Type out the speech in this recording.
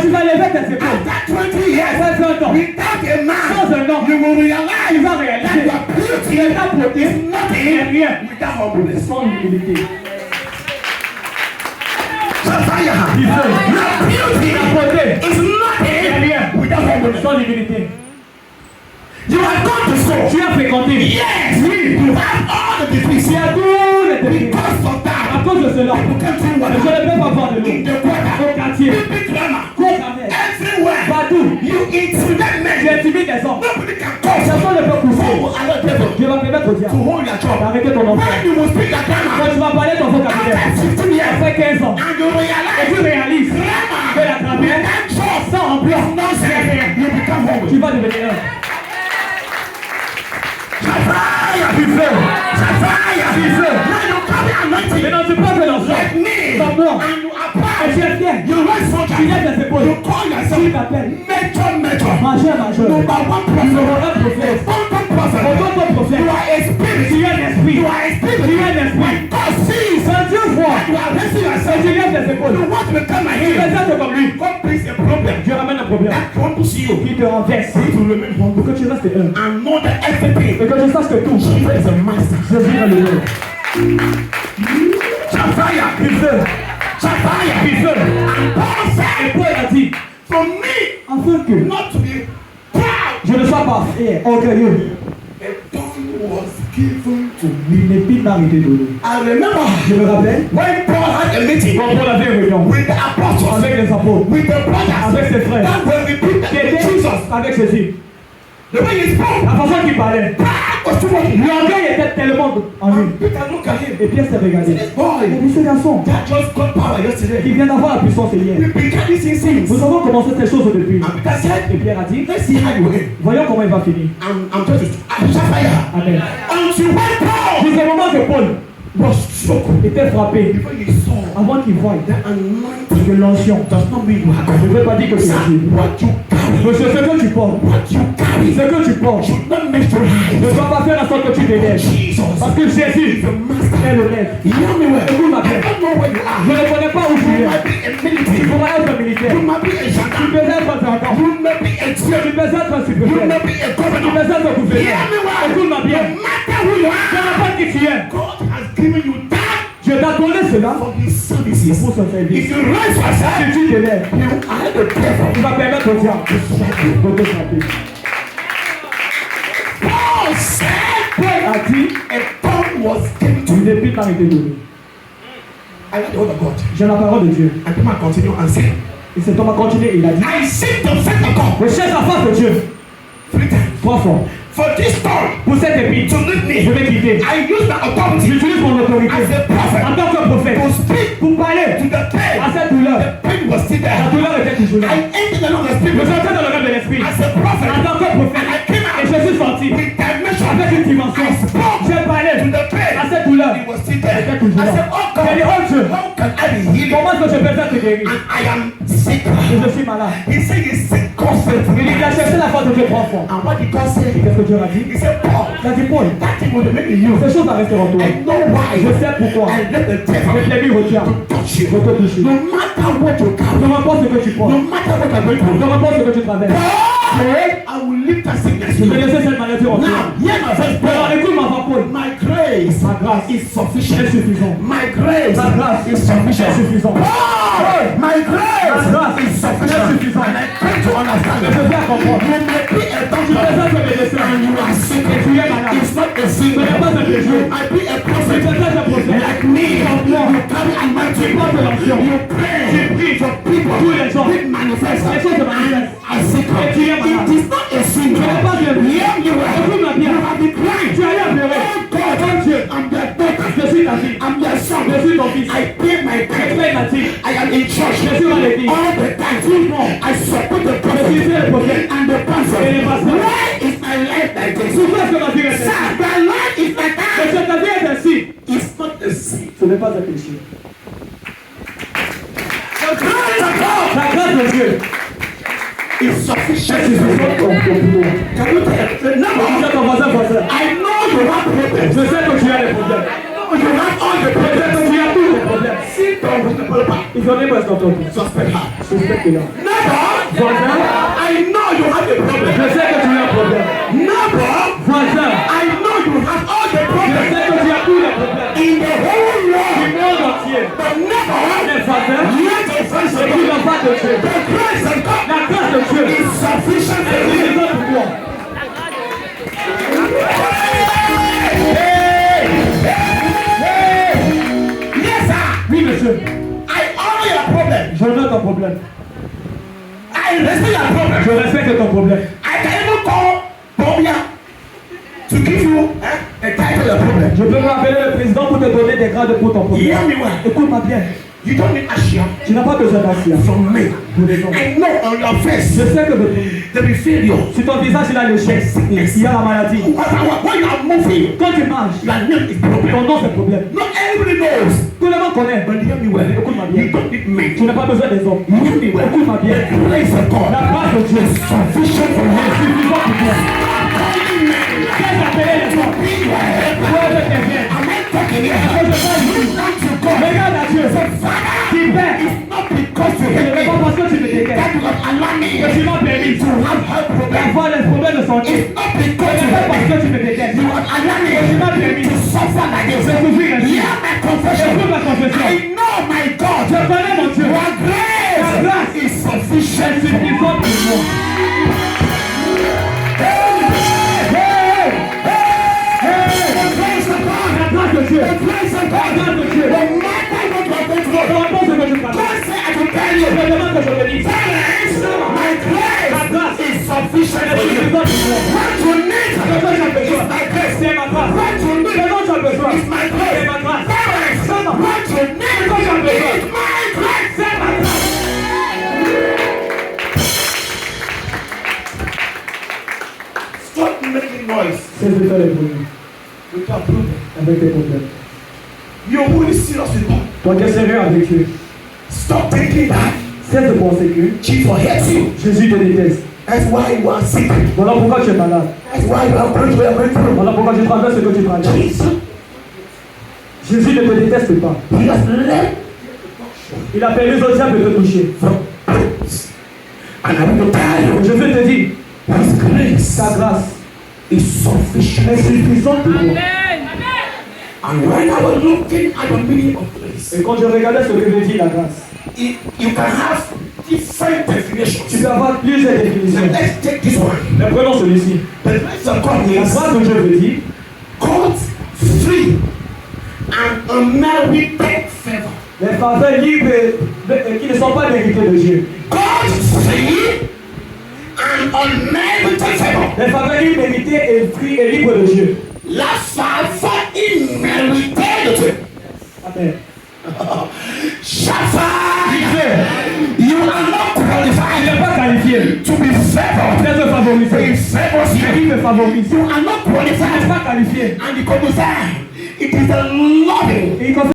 tu vas lever tes épaules. After 20 years, Après 20 ans, without a man, sans un homme, you will tu realize vas réaliser that your beauty que ta beauté is n'est nothing rien without humbleness. sans humilité. Josiah, Il your fait beauty la beauté is n'est nothing rien without humbleness. sans humilité. You have gone to school. Tu as fréquenté. Yes, you have all the degrees. Tu as tous les techniques. Because of À that, cause de cela, you can't drink je water. ne peux pas boire de l'eau. In the water, Au quartier, big grammar, côte à mer, everywhere. partout, You intimidate tu men. intimides les hommes. Nobody can cause Personne ne peut pousser. who will allow devil Je vais permettre au to diable hold your job. d'arrêter ton enfant. When you will speak your Quand grammar tu vas parler ton vocabulaire, after 15 years, après 15 ans, and you et tu realize réalises que la grammaire, that job sans emploi, nonsense, you become tu humble. vas devenir un. Josiah, Tu fais. Josiah, Tu fais. now you carry anointing Maintenant, tu peux faire l'enfant. like me, Comme moi. and you Et tu apply. es fier. You raise Tu soldier. lèves tes épaules. You call Tu yourself t'appelles major. majeur, majeur. Number one Numéro prophet. un prophète. Phantom prophet. Au nom de prophète. You are a spirit. Tu es un esprit. You are a spirit. Tu es un esprit. God sees. Quand Dieu voit, You are raising et yourself. tu lèves tes épaules, You want to become a tu hero. fais ça comme lui. God brings a problem. Dieu ramène un problème That crumbles you. qui te renverse For you to remain humble. pour que tu restes un. And know that everything. Et que tu saches que tout, Jesus is a master. Jésus est le Dieu. Josiah. Il fait. Josiah. Il fait. And Paul Et said, Paul a dit, for me afin que not to be proud, je ne sois pas fier, orgueilleux, a tongue was given to me. une épine m'a été donnée. I remember Je me rappelle, when Paul had a meeting quand Paul avait une réunion with the apostles, avec les apôtres, with the brothers, avec ses frères, that were qui repeated étaient Jesus. avec Jésus, The way he spoke, la façon qu'il parlait, pride was too much. l'orgueil était tellement en lui. And Peter looked at him. Et Pierre s'est regardé. This Il a boy dit, ce garçon, that just got power qui yesterday. vient d'avoir la puissance hier. We began this in sins. Nous avons commencé ces choses depuis. And Peter said, Et Pierre a dit, let's see how you will. voyons comment il va finir. I'm just fire. Amen. Until when Paul Jusqu'au moment que Paul was struck, était frappé, before he saw avant qu'il voie the anointing, que l'onction, does not mean you are je ne God. veux pas dire que tu es Sir, Dieu. what you carry, Monsieur, ce que tu portes, what you carry, ce que tu portes, should not make you ne hide. doit pas faire en sorte que tu t'élèves. Jesus, Parce que Jésus the master. est le maître. Hear me well. Écoute ma I bien. don't know where you Je are. ne connais pas où tu You es. might be a Tu military. pourrais être militaire. You might be a Tu gendarme. peux être un sergent. You may be a Tu chief. peux être un You supérieur. may be a Tu peux governor. être un gouverneur. Hear me well. Écoute-moi No bien. matter who you Peu are, importe qui tu es, God has given you that Dieu t'a donné cela for his services. pour son service. If you raise yourself, Si tu t'élèves, you are the devil. tu vas permettre au diable de te frapper. Paul said, Paul a dit, a tongue was given to une me. épine m'a été donnée. I like the word of God. J'ai la parole de Dieu. And then I continue and say, Et cet homme a continué et il a dit, I seek the face of God je cherche la face de Dieu 3 times. 3 fois. For this tongue Pour cette épine, to lead je me, vais quitter. I use my authority J'utilise mon autorité as a en prophet tant que prophète to speak pour parler to the à pain. cette douleur. The pain was still La there. douleur était toujours là. I entered the Lord of the Je Spirit suis entré dans le rêve de l'esprit as a prophet. en tant que prophète. And I came Et out je suis sorti with dimension. avec une dimension. I spoke J'ai parlé to the pain. à cette douleur. It was still there. Elle était toujours I là. said, oh J'ai dit, God, oh Dieu, how can I be healed? comment est-ce que je peux faire te guérir? And I am sick. Et je suis malade. He said he sick constantly. Il a cherché la face de Dieu 3 fois. And what did God Et say? qu'est-ce que Dieu a dit? He said, Paul, Il a dit, Paul, that thing will make you. ces choses resteront en toi. I know why. Je sais pourquoi. I let the Je devil l'ai mis retient. to touch you. Je te touche. No matter what you Peu carry, importe ce que tu portes. no matter what I'm going Peu through, importe ce que tu traverses. I will lift that sickness. Je vais laisser cette maladie en toi. Now, hear my first Alors prayer. écoute ma voix, Paul. My grace Ma grâce is est sufficient. suffisante. My grace Ma grâce is est sufficient. suffisante. Oh, my grace Ma grâce is sufficient. And I come to understand Je that viens comprendre. you may be a Tu peux doctor être médecin and you are sick. et tu es malade. It's not a sin. Ce n'est pas un péché. You might be a Tu prophet peux être un prophète. like me. You carry anointing. Tu portes l'onction. You pray Tu pries for people. tous les jours. It manifests. Les choses se manifestent. I sick. Et tu es malade. It is not a sin. Ce n'est pas un péché. Yeah, you Écoute-moi are. bien. You have been crying. Tu as eu à pleurer. Oh God, Oh Dieu, I'm their daughter. je suis ta fille. I'm their son. Je suis ton fils. I pay my Je tithe. paye ma dîme. I am in church Je suis dans l'église. all the time. I support the Je suis prophet le prophète. and the pastor. Et les pasteurs. Why is my life like this? Pourquoi est-ce que ma vie est ainsi? Sir, my life is like Parce that. que ta vie est ainsi. It's not a sin. Ce n'est pas un péché. The glory of God La grâce de Dieu is est sufficient. suffisante pour nous. Can you tell the Dis number? à ton voisin, voisin. I know you have problems. Je sais que tu as des problèmes. You have all the Je sais problems. que tu as tous les problèmes. Sit down with the Bible. Ils ont des presque entendu. Suspect her. Suspecte-la. Never Voisin, I know you have a je problem. sais que tu as un problème. Neighbor, Voisin, I know you have all the je problems sais que tu as tous les problèmes. in the whole Du world. monde entier. But neighbor, Les voisins, let the friends of tu God, n'as pas de Dieu. the grace of God La grâce de Dieu is sufficient est for you. suffisante pour toi. Yes, sir. Oui, monsieur, I honor your problem. je note ton problème. I respect your problem. Je respecte ton problème. I can even call Bobia to give you a title of problem. Je peux rappeler le président pour te donner des grades pour ton Hear problème. me well. Écoute-moi bien. You don't need Ashia Tu n'as pas besoin d'assis from me. pour les gens. I know on your face Je sais que there be failure. sur ton visage, il a l'échec. Il y a la maladie. When you are moving, Quand tu marches, your name is problem. ton nom c'est problème. Not everybody knows. Tout le monde connaît. But hear me well. Écoute-moi bien. You don't need me. Tu n'as pas besoin des hommes. Hear me well. Écoute-moi bien. The grace of God La grâce de Dieu is sufficient for you. est suffisante pour toi. Calling me. Qu'est-ce appelé les gens? Be your helper. Pour être quelqu'un. I'm not talking here. Je ne sais pas Look unto God. regarde à Dieu. Qui paie. It's not because you Ce hate n'est me pas parce que tu me détestes that you have allowed me que tu m'as permis to have health problems. d'avoir des problèmes de santé. It's not Ce because you n'est pas hate parce me que tu me détestes. you have allowed Que tu m'as me permis to suffer like de this. souffrir ainsi. Hear my confession. Écoute ma confession. I know my God. Je connais mon Dieu. Your Ta grace grâce is sufficient est for me. suffisante pour moi. The grace of God. La grâce de Dieu. The grace of La God. grâce de Dieu. No matter what you are going through. Peu importe ce que tu God traverses. say I can tell you. Je demande que je te dise. My grace is sufficient for you. Suffisante pour moi. What you need Ce dont tu as besoin, is my grace. c'est ma grâce. What you Ce need dont tu as besoin, is my c'est grace. ma grâce. Parents, Seulement, what you need ce dont tu as besoin, is my grace. c'est ma grâce. Stop making noise Cesse de faire les bruits with your problem. avec tes problèmes. You're really serious with God. Toi qui es sérieux avec Dieu, Stop thinking that cesse de penser que Jesus hates you. Jésus te déteste. That's why you are sick. Voilà pourquoi tu es malade. That's why you are going through what you are going through. Voilà pourquoi tu traverses ce que tu traverses. Jesus, Jésus ne te déteste pas. He has left Il a permis au diable de te toucher. from praise. And I want to tell you, Je veux te dire, His grace ta grâce is sufficient. est suffisante pour moi. And when I was looking at the meaning of grace, Et quand je regardais ce que veut dire la grâce, you can have different tu definitions. peux avoir plusieurs définitions. Let's take this one. Mais prenons celui-ci. The grace of God La is grâce de Dieu veut dire God's free and unmerited favor. les faveurs libres qui ne sont pas méritées de Dieu. God's free and unmerited favor. Les faveurs imméritées et free et libres de Dieu. La faveur imméritée de Dieu. Amen. Shafar, Dieu, you are not il qualified n'est pas qualifié to be favored. d'être favorisé. He favors Il you. me favorise. You are not Il n'est qualified. pas qualifié. And because of that, it is a loving Et il